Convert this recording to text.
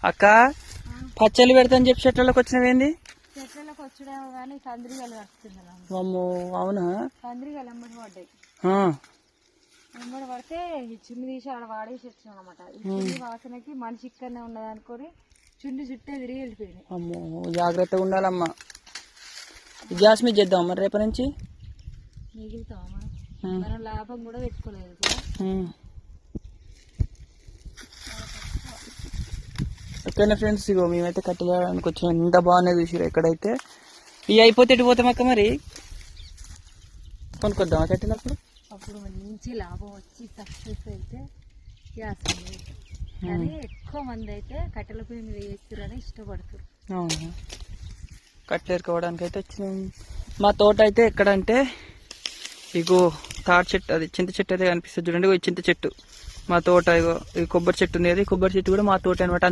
అక్క పచ్చళ్ళు పెడతాని చెప్పి చెట్లలోకి వచ్చినవేంది? చెట్లలోకి వచ్చడేమో కానీ కందిరిగలు కడుతున్నాను. అమ్మో అవునా? కందిరిగలు ఎమ్మడి పడ్డాయి. ఎమ్మడి పడితే చున్ని తీసి ఆడ వాడేసి వచ్చాం అనమాట. ఈ చున్ని వాసనకి మనిషి ఇక్కడనే ఉన్నది అనుకొని చున్ని చుట్టే తిరిగి వెళ్ళిపోయింది. అమ్మో జాగ్రత్తగా ఉండాలమ్మా. గ్యాస్ మీద చేద్దాం మరి రేపటి నుంచి. మిగులుతామా మనం లాభం కూడా పెట్టుకోలేదు. ఓకేనా ఫ్రెండ్స్, ఇగో మేమైతే కట్టెలడానికి వచ్చాం. ఎంత బాగున్నాయి చూసిరు. ఎక్కడైతే ఇవి అయిపోతే ఎటు పోతాం అక్క? మరి కొనుక్కొద్దామా కట్టినప్పుడు? అప్పుడు మంచి లాభం వచ్చి సక్సెస్ అయితే గ్యాస్ కానీ ఎక్కువ మంది అయితే కట్టెల పొయ్యి మీద వేస్తారని ఇష్టపడుతారు. అవును, కట్టెలు ఎరుకోవడానికి అయితే వచ్చినాం. మా తోట అయితే ఎక్కడంటే ఇగో తాటి చెట్టు, అది చింత చెట్టు అయితే కనిపిస్తుంది చూడండి. ఈ చింత చెట్టు మా తోట. ఇగో ఈ కొబ్బరి చెట్టు ఉంది, కొబ్బరి చెట్టు కూడా మా తోట అనమాట.